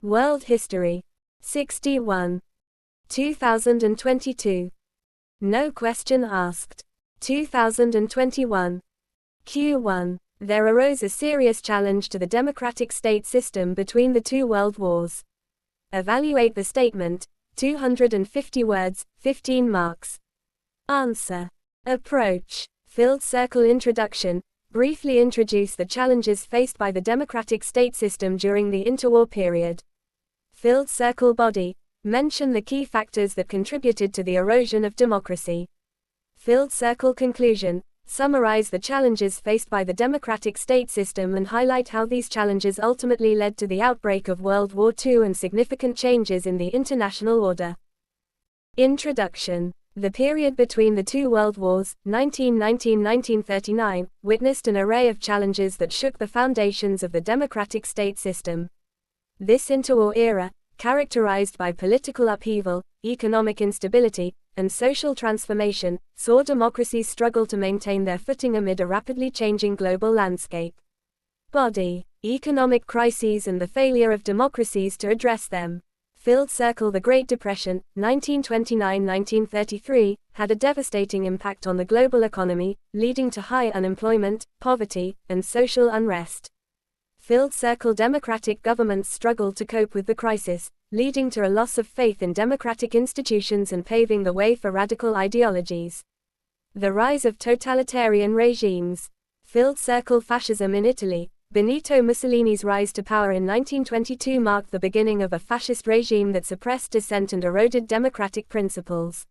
World History. 61. 2022. No question asked. 2021. Q1. There arose a serious challenge to the democratic state system between the two world wars. Evaluate the statement. 250 words, 15 marks. Answer. Approach. Filled circle introduction. Briefly introduce the challenges faced by the democratic state system during the interwar period. Filled circle body. Mention the key factors that contributed to the erosion of democracy. Filled circle conclusion. Summarize the challenges faced by the democratic state system and highlight how these challenges ultimately led to the outbreak of World War II and significant changes in the international order. Introduction. The period between the two world wars, 1919–1939, witnessed an array of challenges that shook the foundations of the democratic state system. This interwar era, characterized by political upheaval, economic instability, and social transformation, saw democracies struggle to maintain their footing amid a rapidly changing global landscape. Body. Economic crises and the failure of democracies to address them. Filled circle. The Great Depression, 1929–1933, had a devastating impact on the global economy, leading to high unemployment, poverty, and social unrest. Filled circle. Democratic governments struggled to cope with the crisis, leading to a loss of faith in democratic institutions and paving the way for radical ideologies. The rise of totalitarian regimes. Filled circle. Fascism in Italy. Benito Mussolini's rise to power in 1922 marked the beginning of a fascist regime that suppressed dissent and eroded democratic principles.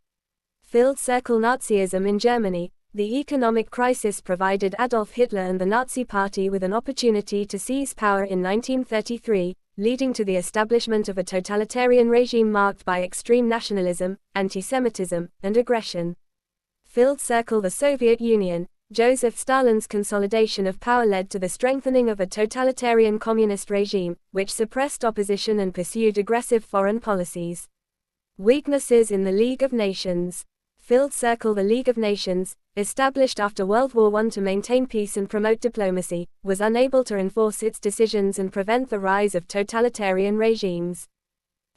Filled circle. Nazism in Germany. The economic crisis provided Adolf Hitler and the Nazi Party with an opportunity to seize power in 1933, leading to the establishment of a totalitarian regime marked by extreme nationalism, anti-Semitism, and aggression. Filled circle. The Soviet Union. Joseph Stalin's consolidation of power led to the strengthening of a totalitarian communist regime, which suppressed opposition and pursued aggressive foreign policies. Weaknesses in the League of Nations. Filled circle. The League of Nations, established after World War I to maintain peace and promote diplomacy, was unable to enforce its decisions and prevent the rise of totalitarian regimes.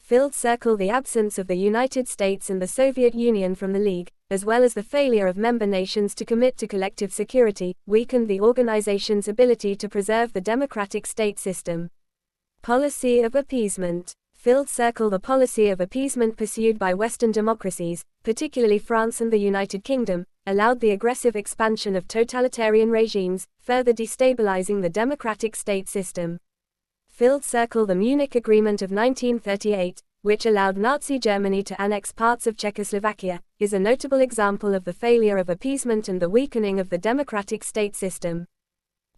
Filled circle. The absence of the United States and the Soviet Union from the League, as well as the failure of member nations to commit to collective security, weakened the organization's ability to preserve the democratic state system. Policy of appeasement. Filled circle. The policy of appeasement pursued by Western democracies, particularly France and the United Kingdom, allowed the aggressive expansion of totalitarian regimes, further destabilizing the democratic state system. Filled circle. The Munich Agreement of 1938, which allowed Nazi Germany to annex parts of Czechoslovakia, is a notable example of the failure of appeasement and the weakening of the democratic state system.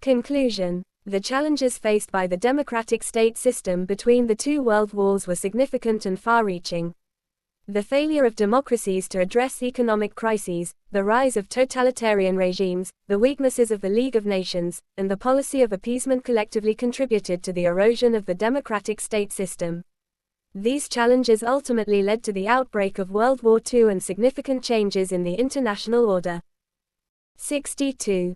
Conclusion. The challenges faced by the democratic state system between the two world wars were significant and far-reaching. The failure of democracies to address economic crises, the rise of totalitarian regimes, the weaknesses of the League of Nations, and the policy of appeasement collectively contributed to the erosion of the democratic state system. These challenges ultimately led to the outbreak of World War II and significant changes in the international order. 62.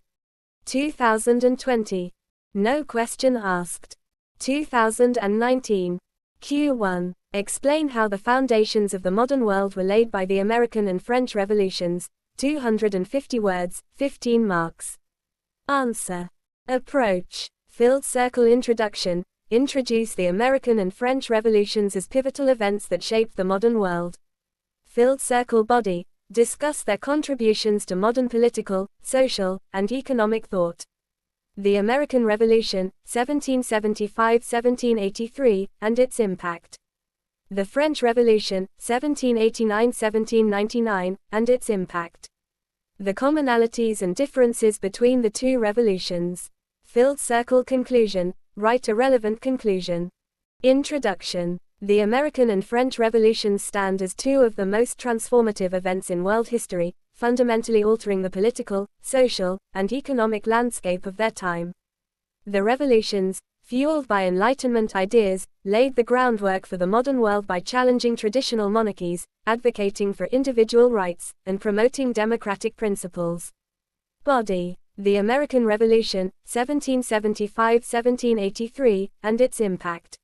2020. No question asked. 2019. Q1. Explain how the foundations of the modern world were laid by the American and French revolutions. 250 words, 15 marks. Answer. Approach. Filled circle introduction. Introduce the American and French revolutions as pivotal events that shaped the modern world. Filled circle body. Discuss their contributions to modern political, social, and economic thought. The American Revolution, 1775–1783, and its impact. The French Revolution, 1789–1799, and its impact. The commonalities and differences between the two revolutions. Filled circle conclusion. Write a relevant conclusion. Introduction. The American and French revolutions stand as two of the most transformative events in world history, fundamentally altering the political, social, and economic landscape of their time. The revolutions, fueled by Enlightenment ideas, laid the groundwork for the modern world by challenging traditional monarchies, advocating for individual rights, and promoting democratic principles. Body. The American Revolution, 1775–1783, and its impact.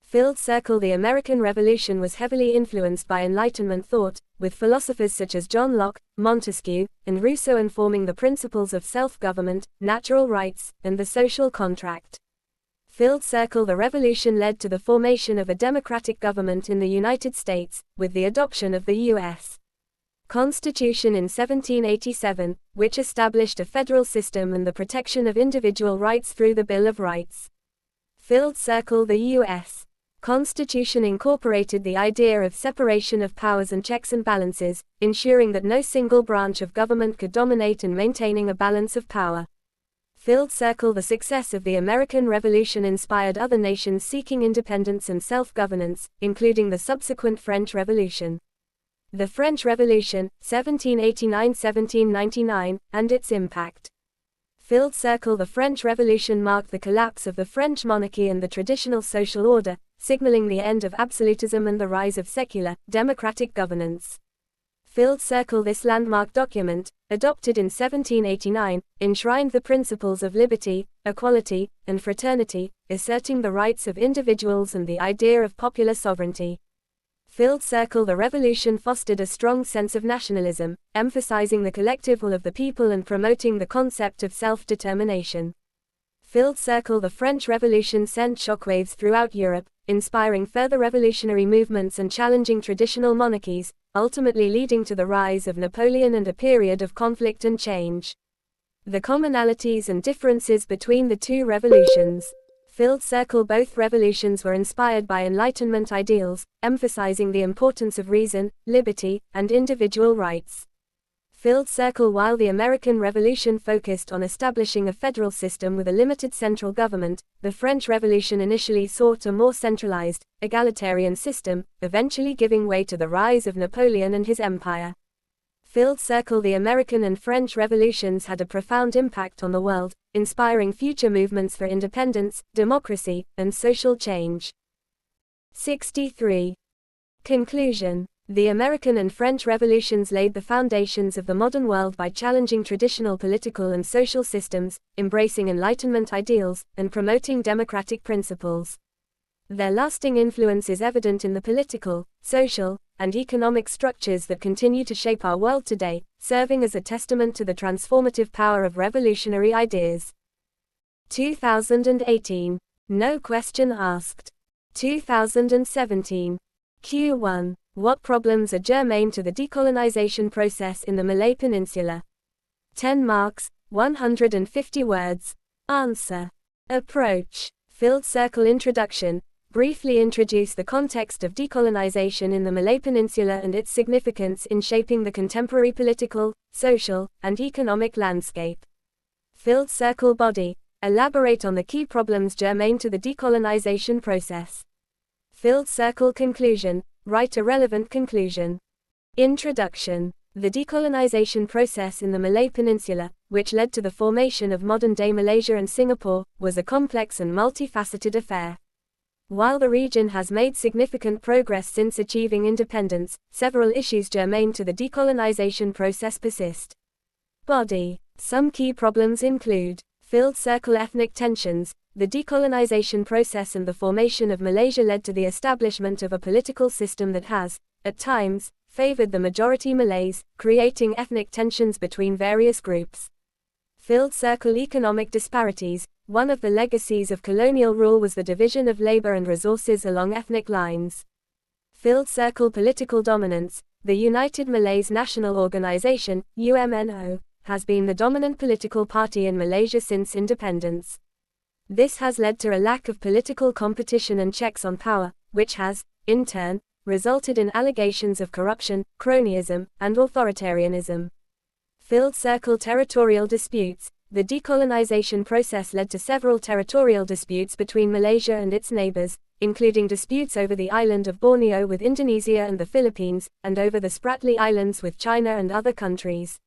Filled circle. The American Revolution was heavily influenced by Enlightenment thought, with philosophers such as John Locke, Montesquieu, and Rousseau informing the principles of self-government, natural rights, and the social contract. Filled circle. The revolution led to the formation of a democratic government in the United States, with the adoption of the U.S. Constitution in 1787, which established a federal system and the protection of individual rights through the Bill of Rights. Filled circle. The U.S. Constitution incorporated the idea of separation of powers and checks and balances, ensuring that no single branch of government could dominate and maintaining a balance of power. Filled circle. The success of the American Revolution inspired other nations seeking independence and self-governance, including the subsequent French Revolution. The French Revolution, 1789–1799, and its impact. Filled circle. The French Revolution marked the collapse of the French monarchy and the traditional social order, signaling the end of absolutism and the rise of secular, democratic governance. Filled circle. This landmark document, adopted in 1789, enshrined the principles of liberty, equality, and fraternity, asserting the rights of individuals and the idea of popular sovereignty. Filled circle. The revolution fostered a strong sense of nationalism, emphasizing the collective will of the people and promoting the concept of self-determination. Filled circle. The French Revolution sent shockwaves throughout Europe, inspiring further revolutionary movements and challenging traditional monarchies, ultimately leading to the rise of Napoleon and a period of conflict and change. The commonalities and differences between the two revolutions. Filled circle. Both revolutions were inspired by Enlightenment ideals, emphasizing the importance of reason, liberty, and individual rights. Filled circle. While the American Revolution focused on establishing a federal system with a limited central government, the French Revolution initially sought a more centralized, egalitarian system, eventually giving way to the rise of Napoleon and his empire. Filled circle. The American and French revolutions had a profound impact on the world, inspiring future movements for independence, democracy, and social change. 63. Conclusion. The American and French revolutions laid the foundations of the modern world by challenging traditional political and social systems, embracing Enlightenment ideals, and promoting democratic principles. Their lasting influence is evident in the political, social, and economic structures that continue to shape our world today, serving as a testament to the transformative power of revolutionary ideas. 2018. No question asked. 2017. Q1. What problems are germane to the decolonization process in the Malay Peninsula? 10 marks, 150 words. Answer. Approach. Filled circle. Introduction. Briefly introduce the context of decolonization in the Malay Peninsula and its significance in shaping the contemporary political, social, and economic landscape. Filled circle. Body. Elaborate on the key problems germane to the decolonization process. Filled circle. Conclusion. Write a relevant conclusion. Introduction. The decolonization process in the Malay Peninsula, which led to the formation of modern-day Malaysia and Singapore, was a complex and multifaceted affair. While the region has made significant progress since achieving independence, several issues germane to the decolonization process persist. Body. Some key problems include filled circle. Ethnic tensions. The decolonization process and the formation of Malaysia led to the establishment of a political system that has, at times, favored the majority Malays, creating ethnic tensions between various groups. Filled circle. Economic disparities. One of the legacies of colonial rule was the division of labor and resources along ethnic lines. Filled circle. Political dominance. The United Malays National Organization, UMNO, has been the dominant political party in Malaysia since independence. This has led to a lack of political competition and checks on power, which has, in turn, resulted in allegations of corruption, cronyism, and authoritarianism. Filled circle. Territorial disputes. The decolonization process led to several territorial disputes between Malaysia and its neighbors, including disputes over the island of Borneo with Indonesia and the Philippines, and over the Spratly Islands with China and other countries.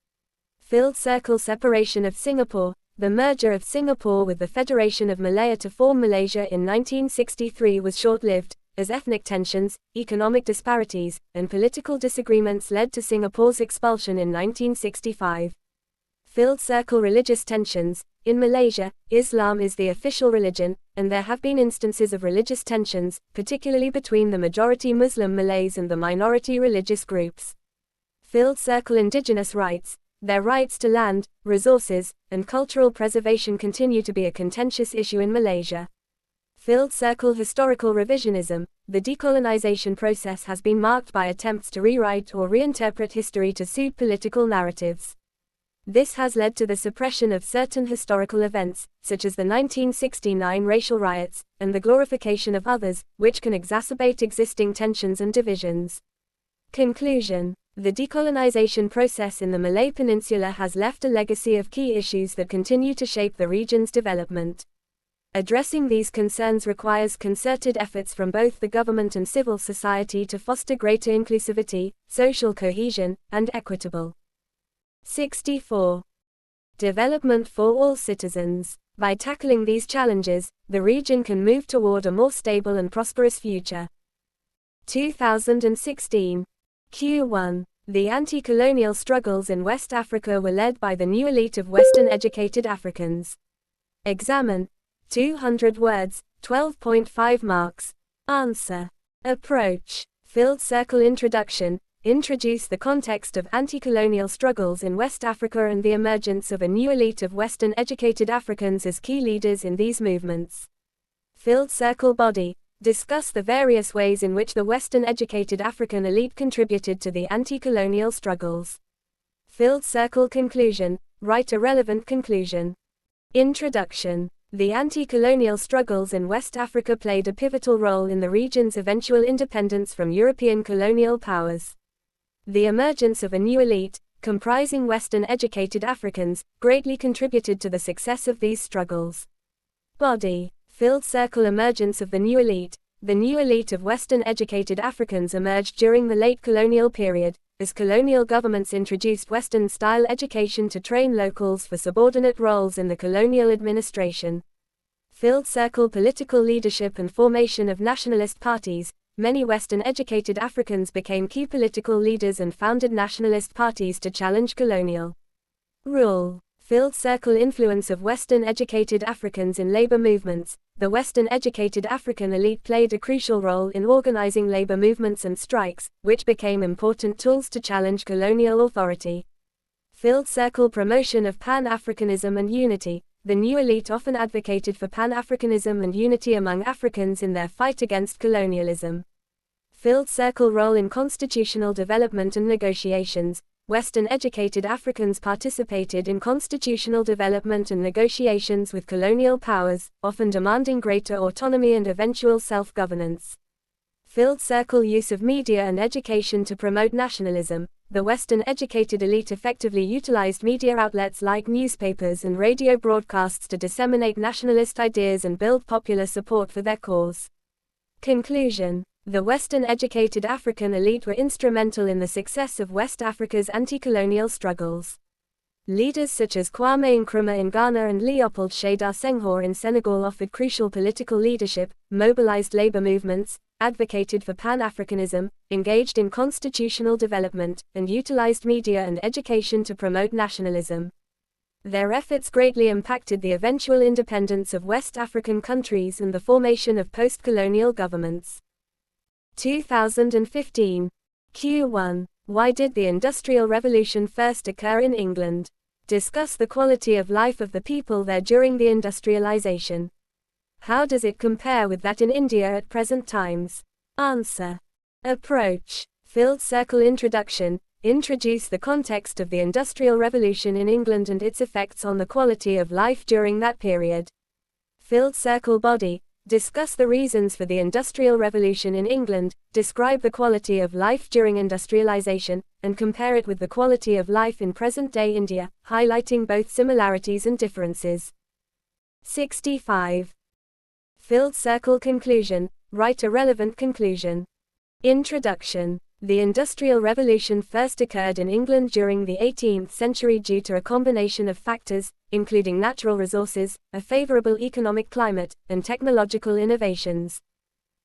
Filled circle. Separation of Singapore. The merger of Singapore with the Federation of Malaya to form Malaysia in 1963 was short-lived, as ethnic tensions, economic disparities, and political disagreements led to Singapore's expulsion in 1965. Filled circle. Religious tensions. In Malaysia, Islam is the official religion, and there have been instances of religious tensions, particularly between the majority Muslim Malays and the minority religious groups. Field Circle Indigenous rights. Their rights to land, resources, and cultural preservation continue to be a contentious issue in Malaysia. Field Circle Historical Revisionism. The decolonization process has been marked by attempts to rewrite or reinterpret history to suit political narratives. This has led to the suppression of certain historical events, such as the 1969 racial riots, and the glorification of others, which can exacerbate existing tensions and divisions. Conclusion. The decolonization process in the Malay Peninsula has left a legacy of key issues that continue to shape the region's development. Addressing these concerns requires concerted efforts from both the government and civil society to foster greater inclusivity, social cohesion, and equitable. 64. Development for all citizens. By tackling these challenges, the region can move toward a more stable and prosperous future. 2016. Q1. The anti-colonial struggles in West Africa were led by the new elite of Western-educated Africans. Examine. 200 words, 12.5 marks. Answer. Approach. Field Circle Introduction. Introduce the context of anti-colonial struggles in West Africa and the emergence of a new elite of Western-educated Africans as key leaders in these movements. Field Circle Body. Discuss the various ways in which the Western-educated African elite contributed to the anti-colonial struggles. Field Circle Conclusion. Write a relevant conclusion. Introduction. The anti-colonial struggles in West Africa played a pivotal role in the region's eventual independence from European colonial powers. The emergence of a new elite, comprising Western-educated Africans, greatly contributed to the success of these struggles. Body. Field Circle Emergence of the new elite. The new elite of Western-educated Africans emerged during the late colonial period, as colonial governments introduced Western-style education to train locals for subordinate roles in the colonial administration. Field Circle Political Leadership and Formation of Nationalist Parties. Many Western-educated Africans became key political leaders and founded nationalist parties to challenge colonial rule. Field Circle Influence of Western-educated Africans in labor movements. The Western-educated African elite played a crucial role in organizing labor movements and strikes, which became important tools to challenge colonial authority. Field Circle Promotion of Pan-Africanism and Unity. The new elite often advocated for Pan-Africanism and unity among Africans in their fight against colonialism. Field Circle Role in Constitutional Development and Negotiations. Western-educated Africans participated in constitutional development and negotiations with colonial powers, often demanding greater autonomy and eventual self-governance. Field Circle Use of Media and Education to Promote Nationalism. The Western-educated elite effectively utilized media outlets like newspapers and radio broadcasts to disseminate nationalist ideas and build popular support for their cause. Conclusion. The Western-educated African elite were instrumental in the success of West Africa's anti-colonial struggles. Leaders such as Kwame Nkrumah in Ghana and Leopold Sédar Senghor in Senegal offered crucial political leadership, mobilized labor movements, advocated for Pan-Africanism, engaged in constitutional development, and utilized media and education to promote nationalism. Their efforts greatly impacted the eventual independence of West African countries and the formation of post-colonial governments. 2015. Q1. Why did the Industrial Revolution first occur in England? Discuss the quality of life of the people there during the industrialization. How does it compare with that in India at present times? Answer. Approach. Field Circle Introduction. Introduce the context of the Industrial Revolution in England and its effects on the quality of life during that period. Field Circle Body. Discuss the reasons for the Industrial Revolution in England, describe the quality of life during industrialization, and compare it with the quality of life in present-day India, highlighting both similarities and differences. 65. Field Circle Conclusion. Write a relevant conclusion. Introduction. The Industrial Revolution first occurred in England during the 18th century due to a combination of factors, including natural resources, a favorable economic climate, and technological innovations.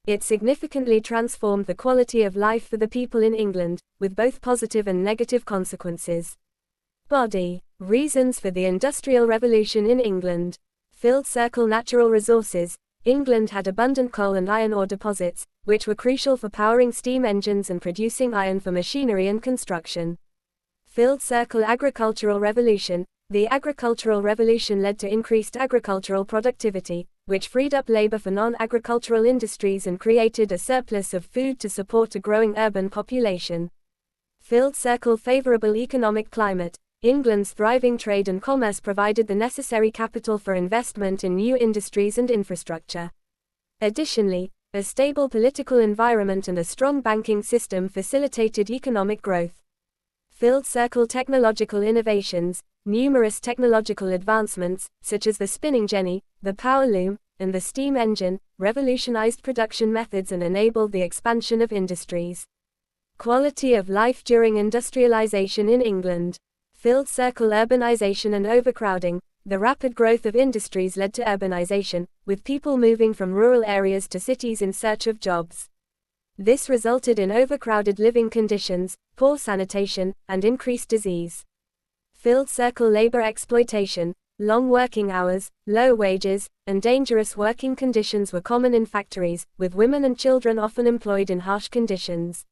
It significantly transformed the quality of life for the people in England, with both positive and negative consequences. Body. Reasons for the Industrial Revolution in England. Filled circle natural resources. England had abundant coal and iron ore deposits, which were crucial for powering steam engines and producing iron for machinery and construction. Filled circle agricultural revolution. The agricultural revolution led to increased agricultural productivity, which freed up labor for non-agricultural industries and created a surplus of food to support a growing urban population. Filled circle favorable economic climate. England's thriving trade and commerce provided the necessary capital for investment in new industries and infrastructure. Additionally, a stable political environment and a strong banking system facilitated economic growth. Filled circle technological innovations. Numerous technological advancements, such as the spinning jenny, the power loom, and the steam engine, revolutionized production methods and enabled the expansion of industries. Quality of life during industrialization in England. Filled circle urbanization and overcrowding. The rapid growth of industries led to urbanization, with people moving from rural areas to cities in search of jobs. This resulted in overcrowded living conditions, poor sanitation, and increased disease. Filled circle labor exploitation. Long working hours, low wages, and dangerous working conditions were common in factories, with women and children often employed in harsh conditions.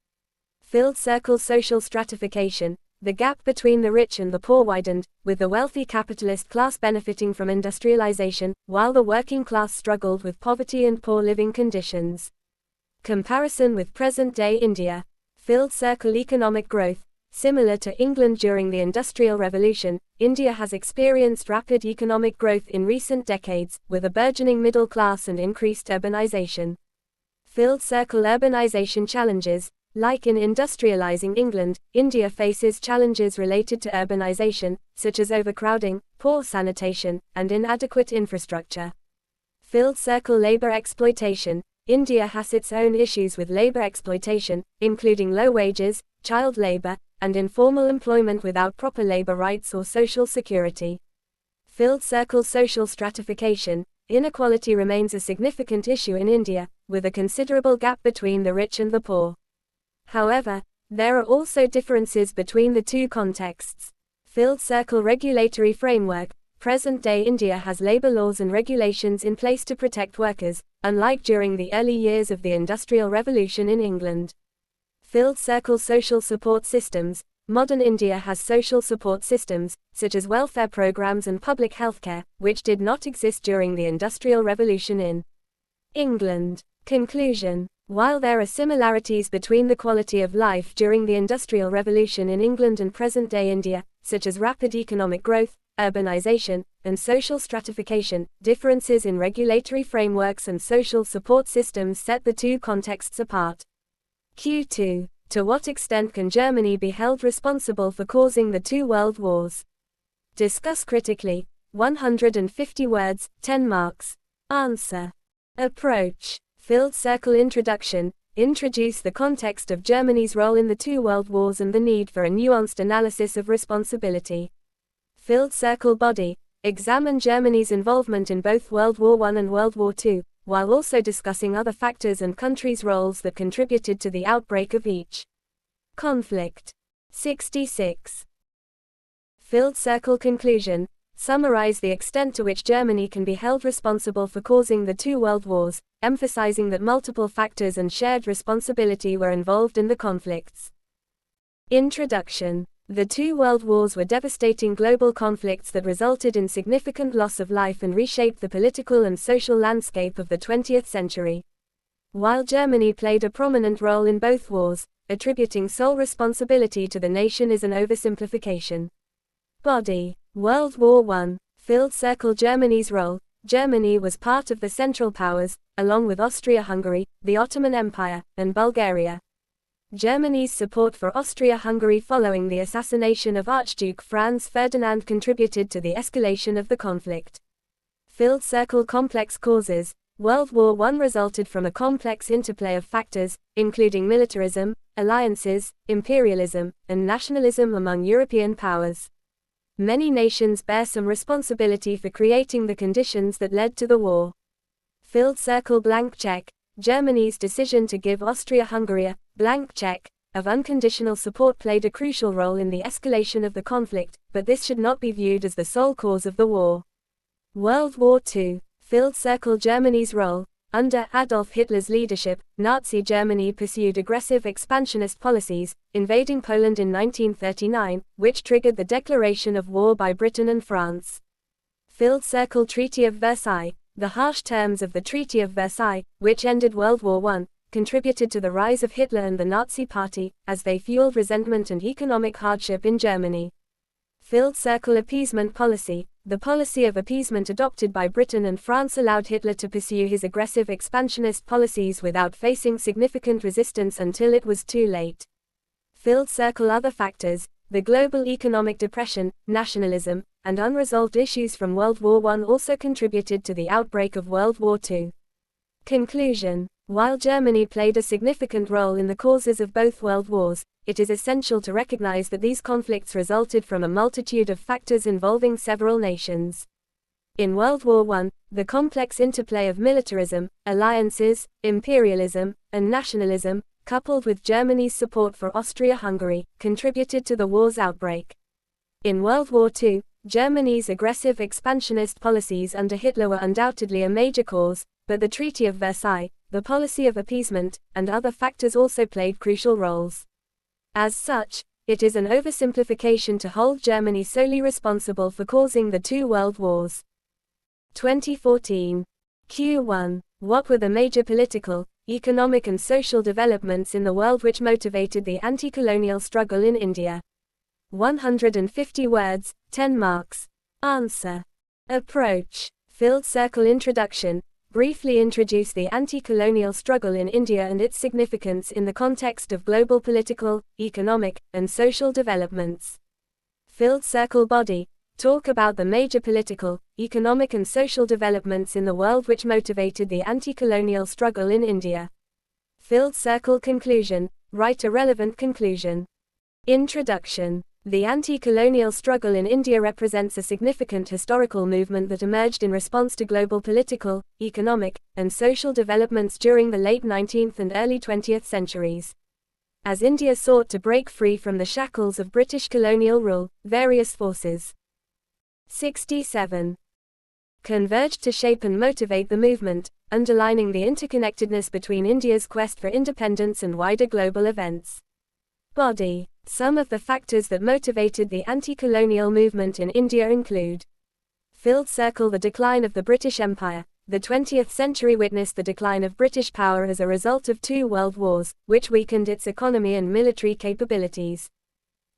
Filled circle social stratification. The gap between the rich and the poor widened, with the wealthy capitalist class benefiting from industrialization, while the working class struggled with poverty and poor living conditions. Comparison with present-day India. Filled circle economic growth. Similar to England during the Industrial Revolution, India has experienced rapid economic growth in recent decades, with a burgeoning middle class and increased urbanization. Filled circle urbanization challenges. Like in industrializing England, India faces challenges related to urbanization, such as overcrowding, poor sanitation, and inadequate infrastructure. Filled circle labor exploitation. India has its own issues with labor exploitation, including low wages, child labor, and informal employment without proper labor rights or social security. Filled circle social stratification. Inequality remains a significant issue in India, with a considerable gap between the rich and the poor. However, there are also differences between the two contexts. Filled circle regulatory framework. Present-day India has labor laws and regulations in place to protect workers, unlike during the early years of the Industrial Revolution in England. Filled circle social support systems. Modern India has social support systems, such as welfare programs and public healthcare, which did not exist during the Industrial Revolution in England. Conclusion. While there are similarities between the quality of life during the Industrial Revolution in England and present-day India, such as rapid economic growth, urbanization, and social stratification, differences in regulatory frameworks and social support systems set the two contexts apart. Q2. To what extent can Germany be held responsible for causing the two world wars? Discuss critically. 150 words, 10 marks. Answer. Approach. Filled circle introduction. Introduce the context of Germany's role in the two world wars and the need for a nuanced analysis of responsibility. Filled circle body. Examine Germany's involvement in both World War I and World War II, while also discussing other factors and countries' roles that contributed to the outbreak of each conflict. 66. Filled circle conclusion. Summarize the extent to which Germany can be held responsible for causing the two world wars, emphasizing that multiple factors and shared responsibility were involved in the conflicts. Introduction. The two world wars were devastating global conflicts that resulted in significant loss of life and reshaped the political and social landscape of the 20th century. While Germany played a prominent role in both wars, attributing sole responsibility to the nation is an oversimplification. Body. World War I. Filled circle Germany's role. Germany was part of the Central Powers, along with Austria-Hungary, the Ottoman Empire, and Bulgaria. Germany's support for Austria-Hungary following the assassination of Archduke Franz Ferdinand contributed to the escalation of the conflict. Filled circle complex causes. World War I resulted from a complex interplay of factors, including militarism, alliances, imperialism, and nationalism among European powers. Many nations bear some responsibility for creating the conditions that led to the war. Filled circle blank check. Germany's decision to give Austria-Hungary a blank check of unconditional support played a crucial role in the escalation of the conflict, but this should not be viewed as the sole cause of the war. World War II filled circle Germany's role. Under Adolf Hitler's leadership, Nazi Germany pursued aggressive expansionist policies, invading Poland in 1939, which triggered the declaration of war by Britain and France. Filled circle Treaty of Versailles. The harsh terms of the Treaty of Versailles, which ended World War I, contributed to the rise of Hitler and the Nazi Party, as they fueled resentment and economic hardship in Germany. Filled circle appeasement policy. The policy of appeasement adopted by Britain and France allowed Hitler to pursue his aggressive expansionist policies without facing significant resistance until it was too late. Filled circle other factors. The global economic depression, nationalism, and unresolved issues from World War I also contributed to the outbreak of World War II. Conclusion. While Germany played a significant role in the causes of both world wars, it is essential to recognize that these conflicts resulted from a multitude of factors involving several nations. In World War I, the complex interplay of militarism, alliances, imperialism, and nationalism, coupled with Germany's support for Austria-Hungary, contributed to the war's outbreak. In World War II, Germany's aggressive expansionist policies under Hitler were undoubtedly a major cause, but the Treaty of Versailles, the policy of appeasement, and other factors also played crucial roles. As such, it is an oversimplification to hold Germany solely responsible for causing the two world wars. 2014. Q1. What were the major political, economic and social developments in the world which motivated the anti-colonial struggle in India? 150 words, 10 marks. Answer. Approach. Filled circle introduction. Briefly introduce the anti-colonial struggle in India and its significance in the context of global political, economic, and social developments. Filled circle body. Talk about the major political, economic and social developments in the world which motivated the anti-colonial struggle in India. Filled circle conclusion. Write a relevant conclusion. Introduction. The anti-colonial struggle in India represents a significant historical movement that emerged in response to global political, economic, and social developments during the late 19th and early 20th centuries. As India sought to break free from the shackles of British colonial rule, various forces 67 converged to shape and motivate the movement, underlining the interconnectedness between India's quest for independence and wider global events. Body. Some of the factors that motivated the anti-colonial movement in India include: Filled circle the decline of the British Empire. The 20th century witnessed the decline of British power as a result of two world wars, which weakened its economy and military capabilities.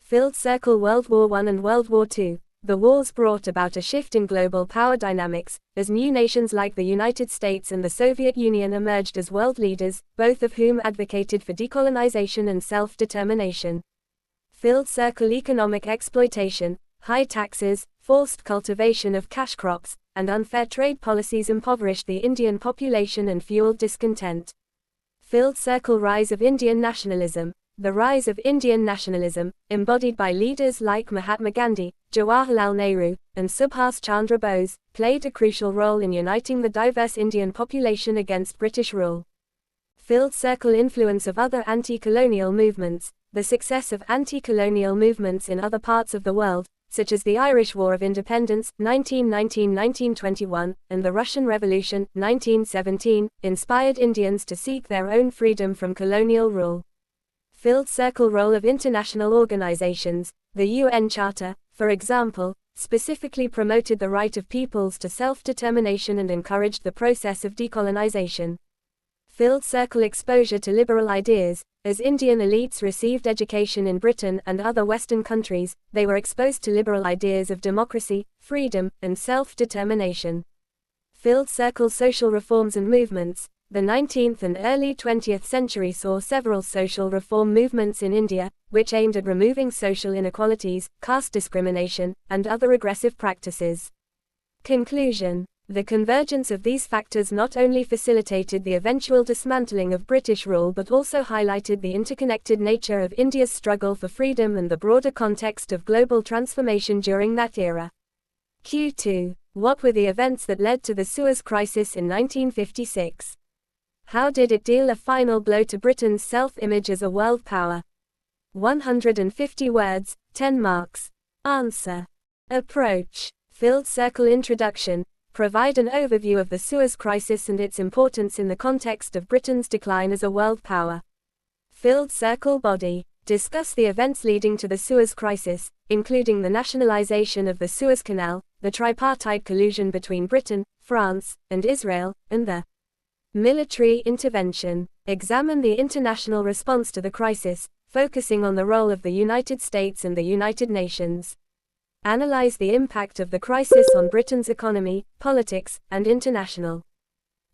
Filled circle World War I and World War II. The wars brought about a shift in global power dynamics, as new nations like the United States and the Soviet Union emerged as world leaders, both of whom advocated for decolonization and self-determination. Filled circle economic exploitation. High taxes, forced cultivation of cash crops, and unfair trade policies impoverished the Indian population and fueled discontent. Filled circle rise of Indian nationalism. The rise of Indian nationalism, embodied by leaders like Mahatma Gandhi, Jawaharlal Nehru, and Subhas Chandra Bose, played a crucial role in uniting the diverse Indian population against British rule. Filled circle influence of other anti-colonial movements. The success of anti-colonial movements in other parts of the world, such as the Irish War of Independence, 1919–1921, and the Russian Revolution, 1917, inspired Indians to seek their own freedom from colonial rule. Filled circle role of international organizations. The UN Charter, for example, specifically promoted the right of peoples to self-determination and encouraged the process of decolonization. Filled circle exposure to liberal ideas. As Indian elites received education in Britain and other Western countries, they were exposed to liberal ideas of democracy, freedom, and self-determination. Filled circle social reforms and movements. The 19th and early 20th century saw several social reform movements in India, which aimed at removing social inequalities, caste discrimination, and other regressive practices. Conclusion. The convergence of these factors not only facilitated the eventual dismantling of British rule but also highlighted the interconnected nature of India's struggle for freedom and the broader context of global transformation during that era. Q2. What were the events that led to the Suez Crisis in 1956? How did it deal a final blow to Britain's self-image as a world power? 150 words, 10 marks. Answer. Approach. Filled circle introduction. Provide an overview of the Suez Crisis and its importance in the context of Britain's decline as a world power. Filled circle body. Discuss the events leading to the Suez Crisis, including the nationalization of the Suez Canal, the tripartite collusion between Britain, France, and Israel, and the military intervention. Examine the international response to the crisis, focusing on the role of the United States and the United Nations. Analyze the impact of the crisis on Britain's economy, politics, and international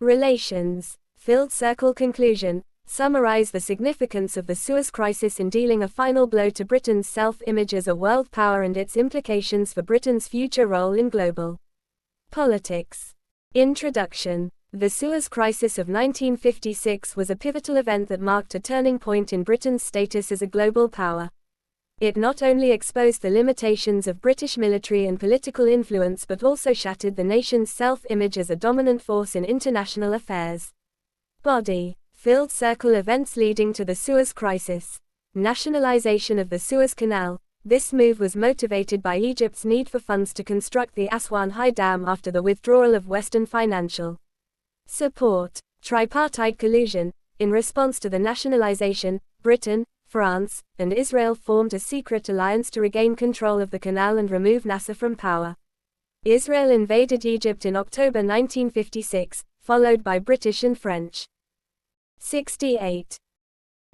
relations. Filled circle conclusion. Summarize the significance of the Suez Crisis in dealing a final blow to Britain's self-image as a world power and its implications for Britain's future role in global politics. Introduction. The Suez Crisis of 1956 was a pivotal event that marked a turning point in Britain's status as a global power. It not only exposed the limitations of British military and political influence but also shattered the nation's self-image as a dominant force in international affairs. Body. Filled circle events leading to the Suez Crisis. Nationalization of the Suez Canal. This move was motivated by Egypt's need for funds to construct the Aswan High Dam after the withdrawal of Western financial support. Tripartite collusion. In response to the nationalization, Britain, France, and Israel formed a secret alliance to regain control of the canal and remove Nasser from power. Israel invaded Egypt in October 1956, followed by British and French. 68.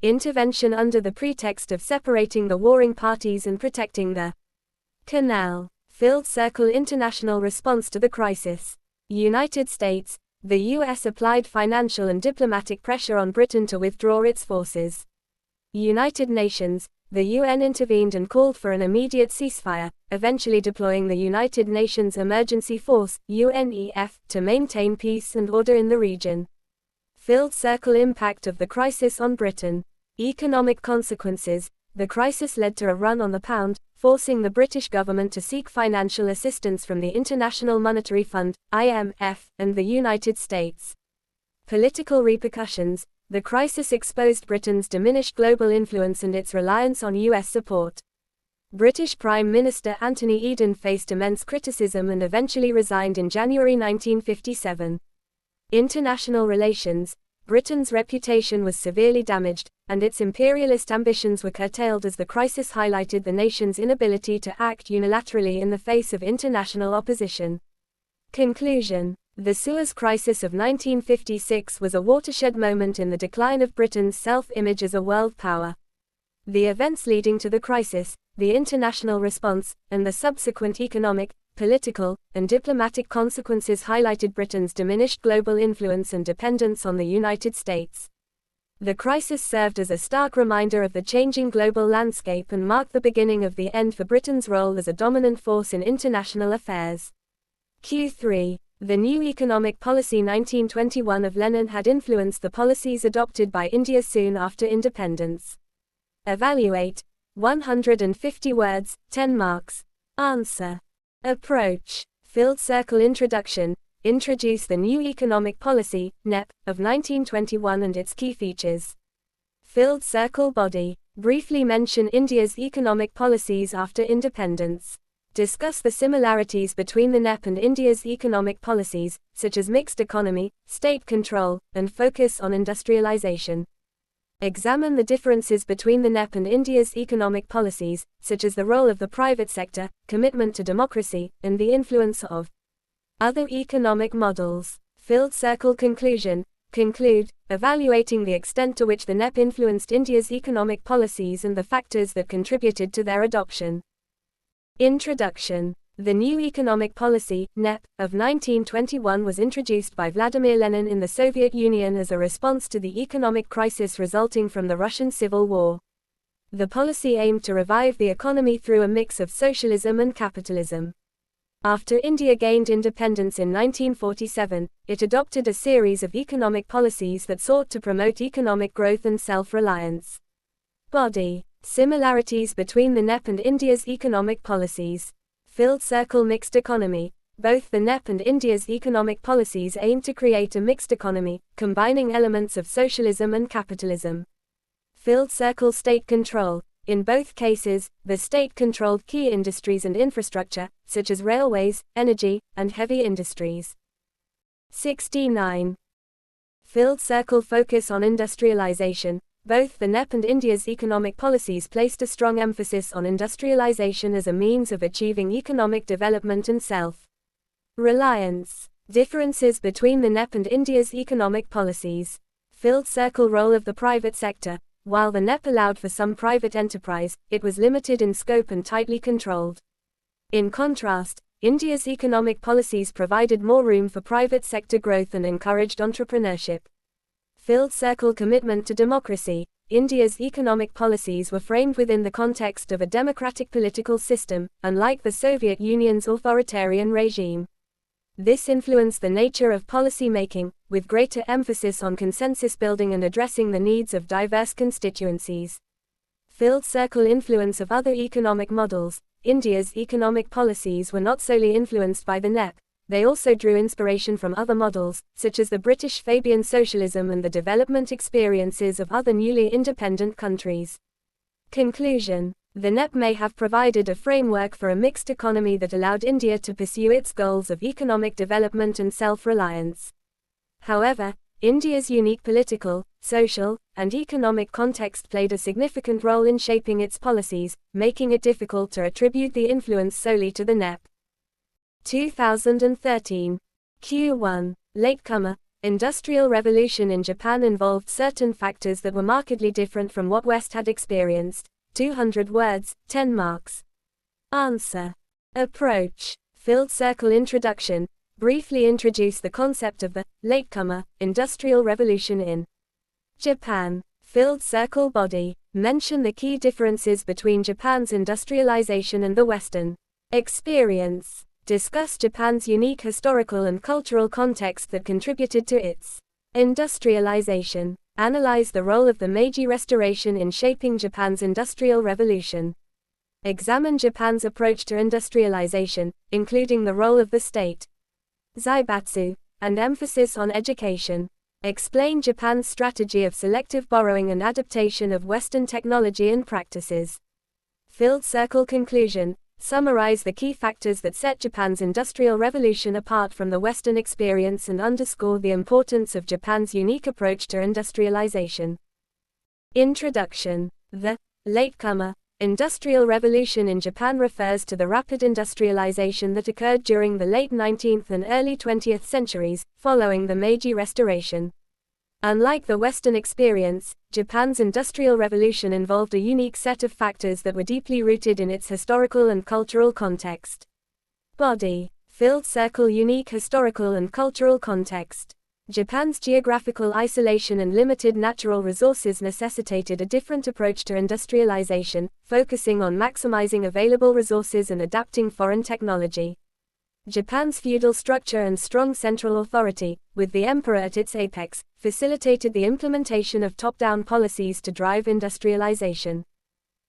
Intervention under the pretext of separating the warring parties and protecting the canal. Filled circle international response to the crisis. United States. The U.S. applied financial and diplomatic pressure on Britain to withdraw its forces. United Nations. The UN intervened and called for an immediate ceasefire, eventually deploying the United Nations Emergency Force, UNEF, to maintain peace and order in the region. Filled circle impact of the crisis on Britain. Economic consequences. The crisis led to a run on the pound, forcing the British government to seek financial assistance from the International Monetary Fund, IMF, and the United States. Political repercussions. The crisis exposed Britain's diminished global influence and its reliance on US support. British Prime Minister Anthony Eden faced immense criticism and eventually resigned in January 1957. International relations. Britain's reputation was severely damaged, and its imperialist ambitions were curtailed as the crisis highlighted the nation's inability to act unilaterally in the face of international opposition. Conclusion. The Suez Crisis of 1956 was a watershed moment in the decline of Britain's self-image as a world power. The events leading to the crisis, the international response, and the subsequent economic, political, and diplomatic consequences highlighted Britain's diminished global influence and dependence on the United States. The crisis served as a stark reminder of the changing global landscape and marked the beginning of the end for Britain's role as a dominant force in international affairs. Q3. The new economic policy 1921 of Lenin had influenced the policies adopted by India soon after independence. Evaluate. 150 words, 10 marks. Answer. Approach. Filled circle introduction. Introduce the new economic policy, NEP, of 1921 and its key features. Filled circle body. Briefly mention India's economic policies after independence. Discuss the similarities between the NEP and India's economic policies, such as mixed economy, state control, and focus on industrialization. Examine the differences between the NEP and India's economic policies, such as the role of the private sector, commitment to democracy, and the influence of other economic models. Filled circle conclusion. Conclude, evaluating the extent to which the NEP influenced India's economic policies and the factors that contributed to their adoption. Introduction. The new economic policy, NEP, of 1921 was introduced by Vladimir Lenin in the Soviet Union as a response to the economic crisis resulting from the Russian Civil War. The policy aimed to revive the economy through a mix of socialism and capitalism. After India gained independence in 1947, it adopted a series of economic policies that sought to promote economic growth and self-reliance. Body. Similarities between the NEP and India's economic policies. Filled circle mixed economy. Both the NEP and India's economic policies aim to create a mixed economy, combining elements of socialism and capitalism. Filled circle state control. In both cases, the state controlled key industries and infrastructure, such as railways, energy, and heavy industries. 69. Filled circle focus on industrialization. Both the NEP and India's economic policies placed a strong emphasis on industrialization as a means of achieving economic development and self-reliance. Differences between the NEP and India's economic policies. Filled circle role of the private sector. While the NEP allowed for some private enterprise, it was limited in scope and tightly controlled. In contrast, India's economic policies provided more room for private sector growth and encouraged entrepreneurship. Filled circle commitment to democracy. India's economic policies were framed within the context of a democratic political system, unlike the Soviet Union's authoritarian regime. This influenced the nature of policy making, with greater emphasis on consensus building and addressing the needs of diverse constituencies. Filled circle influence of other economic models. India's economic policies were not solely influenced by the NEP, they also drew inspiration from other models, such as the British Fabian socialism and the development experiences of other newly independent countries. Conclusion. The NEP may have provided a framework for a mixed economy that allowed India to pursue its goals of economic development and self-reliance. However, India's unique political, social, and economic context played a significant role in shaping its policies, making it difficult to attribute the influence solely to the NEP. 2013. Q1. Latecomer. Industrial revolution in Japan involved certain factors that were markedly different from what West had experienced. 200 words, 10 marks. Answer. Approach. Filled circle introduction. Briefly introduce the concept of the latecomer industrial revolution in Japan. Filled circle body. Mention the key differences between Japan's industrialization and the Western experience. Discuss Japan's unique historical and cultural context that contributed to its industrialization. Analyze the role of the Meiji Restoration in shaping Japan's industrial revolution. Examine Japan's approach to industrialization, including the role of the state, zaibatsu, and emphasis on education. Explain Japan's strategy of selective borrowing and adaptation of Western technology and practices. Filled circle conclusion. Summarize the key factors that set Japan's industrial revolution apart from the Western experience and underscore the importance of Japan's unique approach to industrialization. Introduction. The latecomer industrial revolution in Japan refers to the rapid industrialization that occurred during the late 19th and early 20th centuries, following the Meiji Restoration. Unlike the Western experience, Japan's industrial revolution involved a unique set of factors that were deeply rooted in its historical and cultural context. Body. Filled circle unique historical and cultural context. Japan's geographical isolation and limited natural resources necessitated a different approach to industrialization, focusing on maximizing available resources and adapting foreign technology. Japan's feudal structure and strong central authority, with the emperor at its apex, facilitated the implementation of top-down policies to drive industrialization.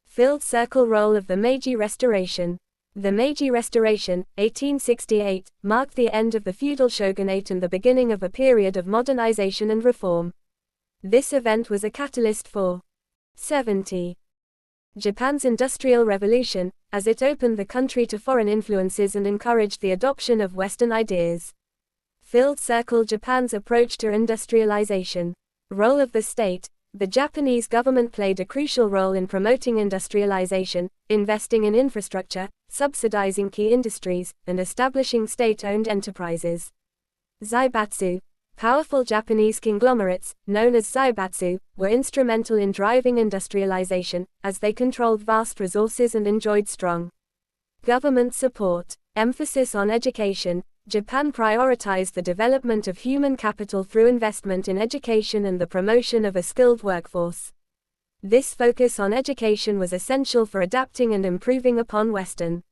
Filled circle role of the Meiji Restoration. The Meiji Restoration, 1868, marked the end of the feudal shogunate and the beginning of a period of modernization and reform. This event was a catalyst for 70. Japan's Industrial Revolution, as it opened the country to foreign influences and encouraged the adoption of Western ideas. Filled circle Japan's approach to industrialization. Role of the state. The Japanese government played a crucial role in promoting industrialization, investing in infrastructure, subsidizing key industries, and establishing state-owned enterprises. Zaibatsu. Powerful Japanese conglomerates, known as zaibatsu, were instrumental in driving industrialization, as they controlled vast resources and enjoyed strong government support. Emphasis on education. Japan prioritized the development of human capital through investment in education and the promotion of a skilled workforce. This focus on education was essential for adapting and improving upon Western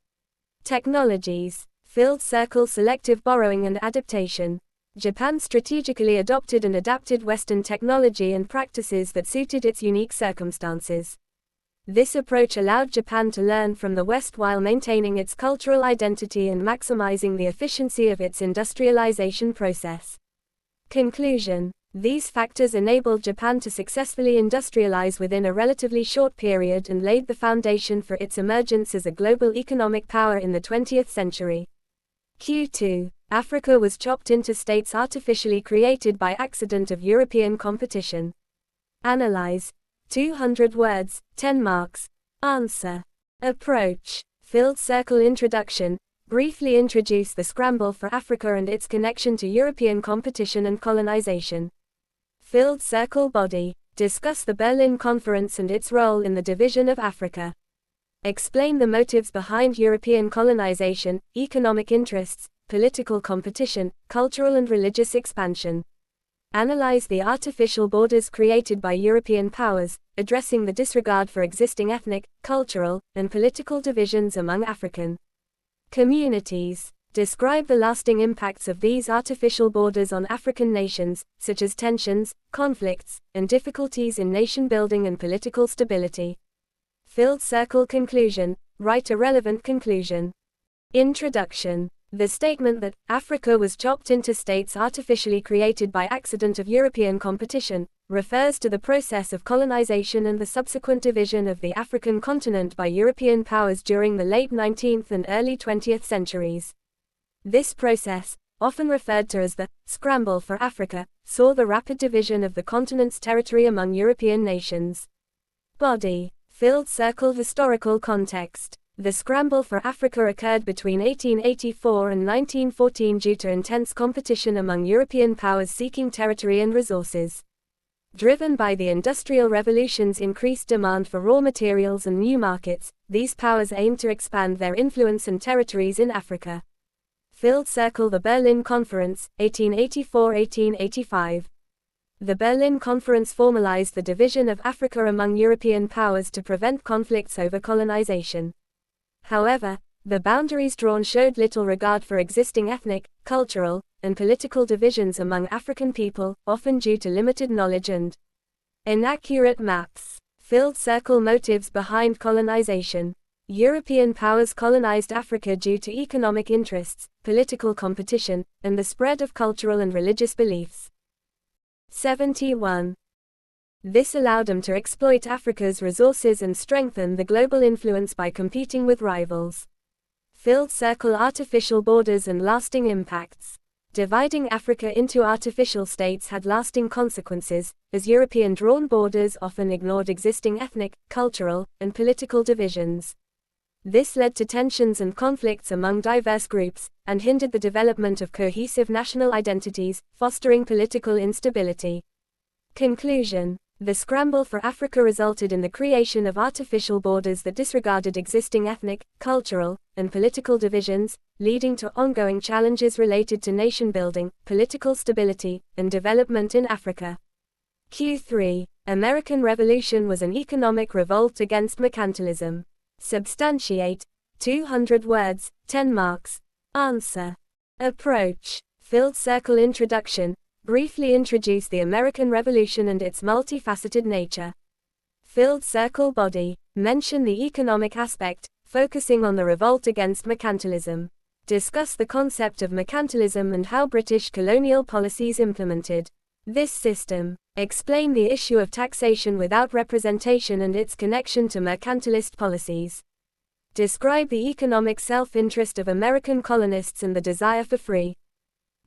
technologies. Filled circle selective borrowing and adaptation. Japan strategically adopted and adapted Western technology and practices that suited its unique circumstances. This approach allowed Japan to learn from the West while maintaining its cultural identity and maximizing the efficiency of its industrialization process. Conclusion. These factors enabled Japan to successfully industrialize within a relatively short period and laid the foundation for its emergence as a global economic power in the 20th century. Q2. Africa was chopped into states artificially created by accident of European competition. Analyze. 200 words, 10 marks. Answer. Approach. Filled circle introduction. Briefly introduce the scramble for Africa and its connection to European competition and colonization. Filled circle body. Discuss the Berlin Conference and its role in the division of Africa. Explain the motives behind European colonization, economic interests, political competition, cultural and religious expansion. Analyze the artificial borders created by European powers, addressing the disregard for existing ethnic, cultural, and political divisions among African communities. Describe the lasting impacts of these artificial borders on African nations, such as tensions, conflicts, and difficulties in nation building and political stability. Filled circle conclusion. Write a relevant conclusion. Introduction. The statement that Africa was chopped into states artificially created by accident of European competition refers to the process of colonization and the subsequent division of the African continent by European powers during the late 19th and early 20th centuries. This process, often referred to as the scramble for Africa, saw the rapid division of the continent's territory among European nations. Body. Filled circle historical context. The scramble for Africa occurred between 1884 and 1914 due to intense competition among European powers seeking territory and resources. Driven by the Industrial Revolution's increased demand for raw materials and new markets, these powers aimed to expand their influence and territories in Africa. Filled circle the Berlin Conference, 1884–1885. The Berlin Conference formalized the division of Africa among European powers to prevent conflicts over colonization. However, the boundaries drawn showed little regard for existing ethnic, cultural, and political divisions among African people, often due to limited knowledge and inaccurate maps. Filled circle motives behind colonization. European powers colonized Africa due to economic interests, political competition, and the spread of cultural and religious beliefs. 71. This allowed them to exploit Africa's resources and strengthen the global influence by competing with rivals. Filled circle artificial borders and lasting impacts. Dividing Africa into artificial states had lasting consequences, as European drawn borders often ignored existing ethnic, cultural, and political divisions. This led to tensions and conflicts among diverse groups, and hindered the development of cohesive national identities, fostering political instability. Conclusion. The scramble for Africa resulted in the creation of artificial borders that disregarded existing ethnic, cultural, and political divisions, leading to ongoing challenges related to nation building, political stability, and development in Africa. Q3. American Revolution was an economic revolt against mercantilism. Substantiate. 200 words, 10 marks. Answer. Approach. Filled circle introduction. Briefly introduce the American Revolution and its multifaceted nature. Filled circle body. Mention the economic aspect, focusing on the revolt against mercantilism. Discuss the concept of mercantilism and how British colonial policies implemented this system. Explain the issue of taxation without representation and its connection to mercantilist policies. Describe the economic self-interest of American colonists and the desire for free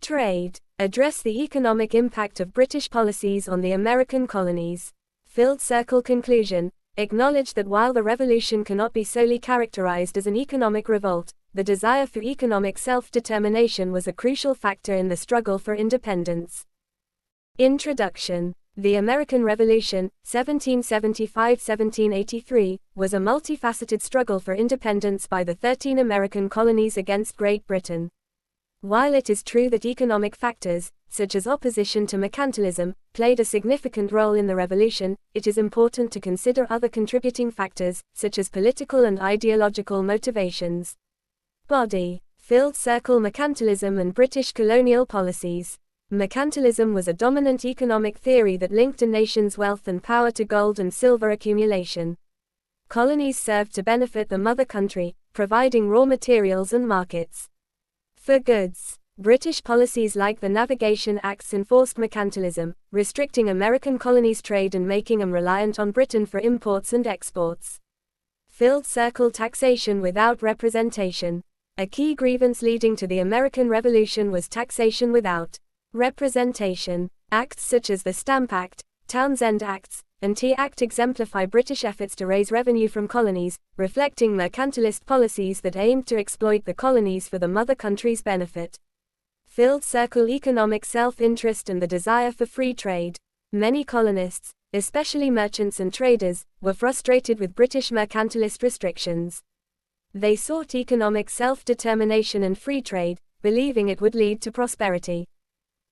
trade. Address the economic impact of British policies on the American colonies. Filled circle conclusion. Acknowledge that while the revolution cannot be solely characterized as an economic revolt, the desire for economic self-determination was a crucial factor in the struggle for independence. Introduction. The American Revolution, 1775–1783, was a multifaceted struggle for independence by the 13 American colonies against Great Britain. While it is true that economic factors, such as opposition to mercantilism, played a significant role in the revolution, it is important to consider other contributing factors, such as political and ideological motivations. Body. Filled circle mercantilism and British colonial policies. Mercantilism was a dominant economic theory that linked a nation's wealth and power to gold and silver accumulation. Colonies served to benefit the mother country, providing raw materials and markets for goods. British policies like the Navigation Acts enforced mercantilism, restricting American colonies' trade and making them reliant on Britain for imports and exports. Filled circle taxation without representation. A key grievance leading to the American Revolution was taxation without representation. Acts such as the Stamp Act, Townshend Acts, and Tea Act exemplify British efforts to raise revenue from colonies, reflecting mercantilist policies that aimed to exploit the colonies for the mother country's benefit. Filled circle economic self-interest and the desire for free trade. Many colonists, especially merchants and traders, were frustrated with British mercantilist restrictions. They sought economic self-determination and free trade, believing it would lead to prosperity.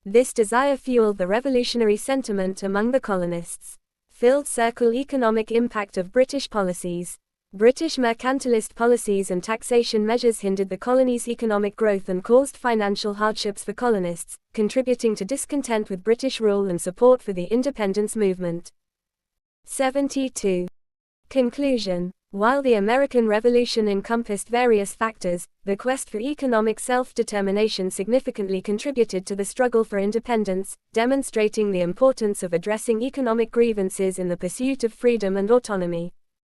This desire fueled the revolutionary sentiment among the colonists. Filled circle economic impact of British policies. British mercantilist policies and taxation measures hindered the colony's economic growth and caused financial hardships for colonists, contributing to discontent with British rule and support for the independence movement. 72. Conclusion. While the American Revolution encompassed various factors, the quest for economic self-determination significantly contributed to the struggle for independence, demonstrating the importance of addressing economic grievances in the pursuit of freedom and autonomy.